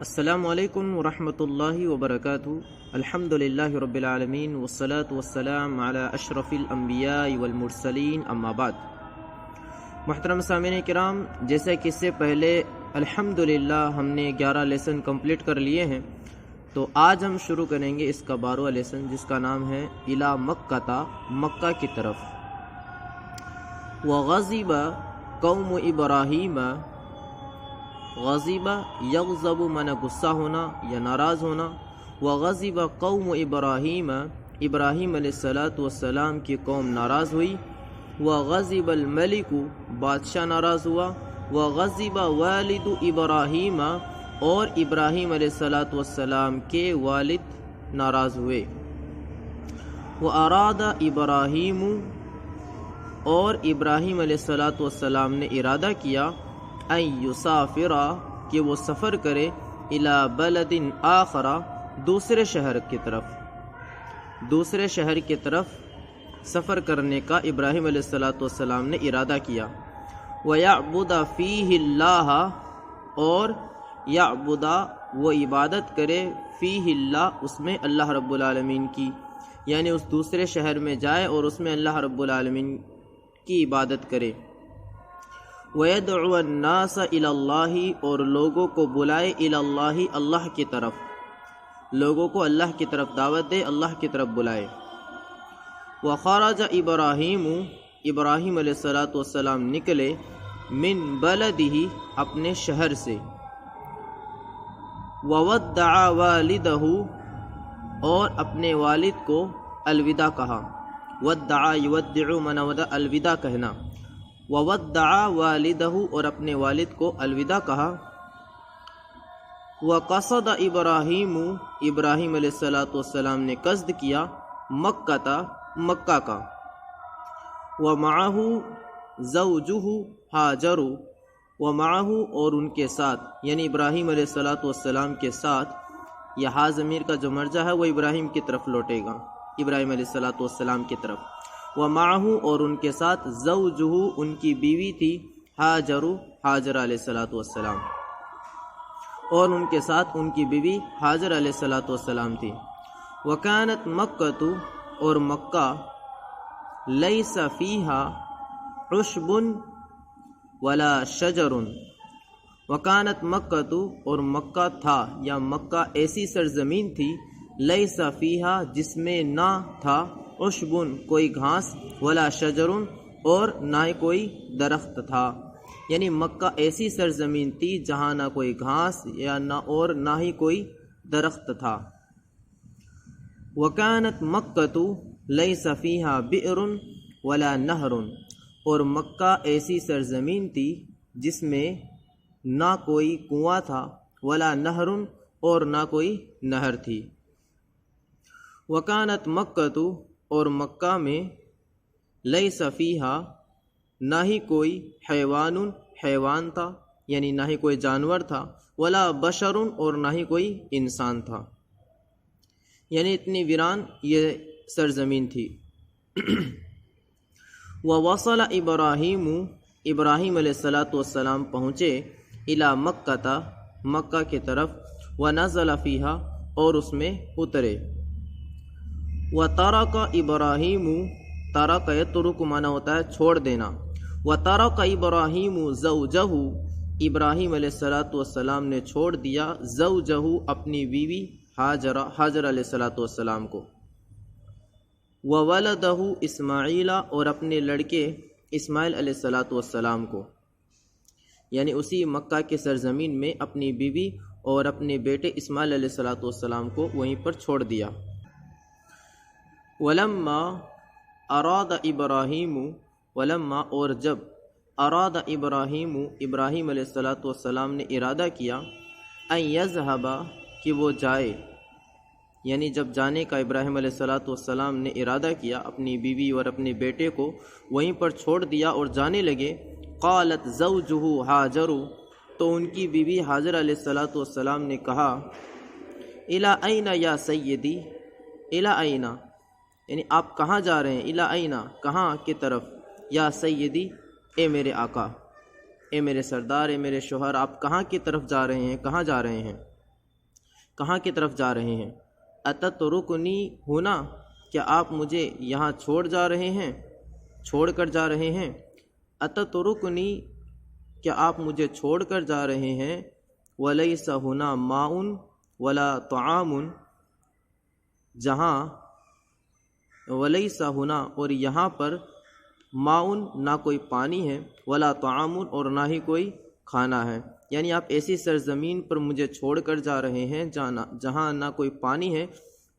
السلام علیکم ورحمۃ اللہ وبرکاتہ۔ الحمدللہ رب العالمین والصلاة والسلام علی اشرف الانبیاء والمرسلین، اما بعد۔ محترم سامعین کرام، جیسا کہ اس سے پہلے الحمدللہ ہم نے 11 لیسن کمپلیٹ کر لیے ہیں، تو آج ہم شروع کریں گے اس کا 12واں لیسن، جس کا نام ہے الی مکہ، مکہ کی طرف۔ وغضب قوم ابراہیم، غضب یغضب معنی غصہ ہونا یا ناراض ہونا۔ وغضب قوم ابراہیم، ابراہیم علیہ السلام کی قوم ناراض ہوئی۔ وغضب الملک، بادشاہ ناراض ہوا۔ وغضب والد ابراہیم، اور ابراہیم علیہ السلام کے والد ناراض ہوئے۔ واراد ابراہیم، اور ابراہیم علیہ السلام نے ارادہ کیا ان یسافر، کہ وہ سفر کرے، الی بلد آخر، دوسرے شہر کی طرف، دوسرے شہر کی طرف سفر کرنے کا ابراہیم علیہ السلام نے ارادہ کیا۔ وَيَعْبُدَ فِيهِ اللَّهَ، اور یعبد، وہ عبادت کرے، فیہ اللہ، اس میں اللہ رب العالمین کی، یعنی اس دوسرے شہر میں جائے اور اس میں اللہ رب العالمین کی عبادت کرے۔ وَيَدْعُوَ النَّاسَ إِلَى اللَّهِ، اور لوگوں کو بلائے، إِلَى اللَّهِ، اللہ کی طرف، لوگوں کو اللہ کی طرف دعوت دے، اللہ کی طرف بلائے۔ وَخَرَجَ إِبْرَاهِيمُ، ابراہیم علیہ السلام نکلے، من بلدہ، اپنے شہر سے۔ وَوَدَّعَ وَالِدَهُ، اور اپنے والد کو الوداع کہا۔ وَدَّعَ يُوَدِّعُ معنی الوداع کہنا۔ وَوَدَّعَ وَالِدَهُ، اور اپنے والد کو الوداع کہا۔ وَقَصَدَ إِبْرَاهِيمُ، ابراہیم علیہ السلام نے قصد کیا مکہ، مکہ کا۔ وَمَعَهُ زَوْجُهُ ہاجر، وَمَعَهُ، اور ان کے ساتھ، یعنی ابراہیم علیہ السلام کے ساتھ، یہ ہا ضمیر کا جو مرجع ہے وہ ابراہیم کی طرف لوٹے گا، ابراہیم علیہ السلام کی طرف۔ وَمَعَهُ، اور ان کے ساتھ، زَوْجُهُ، ان کی بیوی تھی، ہاجر، ہاجر علیہ السلام، اور ان کے ساتھ ان کی بیوی ہاجر علیہ السلام تھی۔ وَكَانَتْ مَكَّةُ، اور مکہ، لَيْسَ فِيهَا عُشْبٌ وَلَا شَجَرٌ۔ وَكَانَتْ مَكَّةُ، اور مکہ تھا یا مکہ ایسی سرزمین تھی، لَيْسَ فِيهَا، جس میں نہ تھا، عشبن، کوئی گھاس، ولا شجرن، اور نہ ہی کوئی درخت تھا، یعنی مکہ ایسی سرزمین تھی جہاں نہ کوئی گھاس یا نہ ہی کوئی درخت تھا۔ وَكَانَتْ مَكَّةُ لَيْسَ فِيهَا بِئْرٌ وَلَا نَهْرٌ، اور مکہ ایسی سرزمین تھی جس میں نہ کوئی کنواں تھا، ولا نہر، اور نہ کوئی نہر تھی۔ وَكَانَتْ مَكَّةُ، اور مکہ میں، لَيْسَ فِيهَا، نہ ہی کوئی، حیوان تھا، یعنی نہ ہی کوئی جانور تھا، ولا بشر، اور نہ ہی کوئی انسان تھا، یعنی اتنی ویران یہ سرزمین تھی۔ وَوَصَلَ إِبْرَاهِيمُ، ابراہیم علیہ السلام پہنچے، إِلَى مَكَّةَ، مکہ کی طرف، وَنَزَلَ فِيهَا، اور اس میں اترے۔ وَتَرَكَ إِبْرَاهِيمُ، تَرَكَ يَتْرُكُ معنی ہوتا ہے چھوڑ دینا۔ وَتَرَكَ إِبْرَاهِيمُ زَوْجَهُ، ابراہیم علیہ السلام نے چھوڑ دیا زوجہ، اپنی بیوی ہاجر علیہ السلام کو۔ وَوَلَدَهُ اسماعیل، اور اپنے لڑکے اسماعیل علیہ السلام کو، یعنی اسی مکہ کے سرزمین میں اپنی بیوی اور اپنے بیٹے اسماعیل علیہ السلام کو وہیں پر چھوڑ دیا۔ وَلَمَّا أَرَادَ إِبْرَاهِيمُ، وَلَمَّا، اور جب، أَرَادَ إِبْرَاهِيمُ، ابراہیم علیہ السلام نے ارادہ کیا، أَن يَذْهَبَ، کہ وہ جائے، یعنی جب جانے کا ابراہیم علیہ السلام نے ارادہ کیا، اپنی بیوی اور اپنے بیٹے کو وہیں پر چھوڑ دیا اور جانے لگے، قالت زوجہ ہاجر، تو ان کی بیوی ہاجر علیہ السلام نے کہا، إِلَى أَيْنَ يَا سَيِّدِي، إِلَى أَيْنَ، یعنی آپ کہاں جا رہے ہیں، إِلَى أَيْنَ، کہاں کی طرف، یا سیدی، اے میرے آقا، اے میرے سردار، اے میرے شوہر، آپ کہاں کی طرف جا رہے ہیں، کہاں جا رہے ہیں؟ کہاں کی طرف جا رہے ہیں؟ اتترکنی ہونا، کیا آپ مجھے یہاں چھوڑ کر جا رہے ہیں؟ اتترکنی، کیا آپ مجھے چھوڑ کر جا رہے ہیں؟ ولیس ہونا ماؤن ولا طعام، جہاں ولیس ہونا اور یہاں پر ماؤن نہ کوئی پانی ہے، ولا طعام اور نہ ہی کوئی کھانا ہے، یعنی آپ ایسی سرزمین پر مجھے چھوڑ کر جا رہے ہیں جہاں نہ کوئی پانی ہے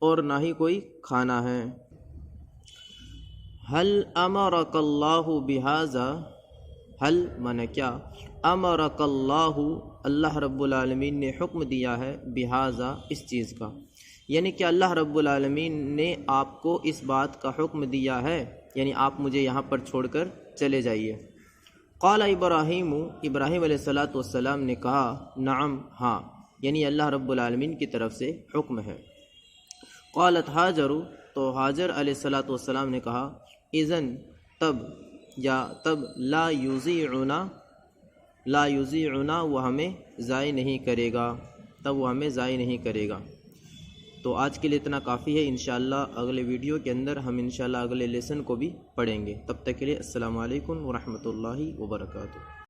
اور نہ ہی کوئی کھانا ہے۔ حل امرک اللہ بہذا، حل مانے کیا، امرک اللہ، اللہ رب العالمین نے حکم دیا ہے، بہذا اس چیز کا، یعنی کہ اللہ رب العالمین نے آپ کو اس بات کا حکم دیا ہے، یعنی آپ مجھے یہاں پر چھوڑ کر چلے جائیے۔ قال ابراہیم، ابراہیم علیہ السلام نے کہا، نعم، ہاں، یعنی اللہ رب العالمین کی طرف سے حکم ہے۔ قالت ہاجر، تو ہاجر علیہ السلام نے کہا، اذن، تب، یا تب، لا یضیعنا، وہ ہمیں ضائع نہیں کرے گا، تب وہ ہمیں ضائع نہیں کرے گا۔ تو آج کے لیے اتنا کافی ہے، انشاءاللہ اگلے ویڈیو کے اندر ہم انشاءاللہ اگلے لیسن کو بھی پڑھیں گے۔ تب تک کے لیے السلام علیکم ورحمۃ اللہ وبرکاتہ۔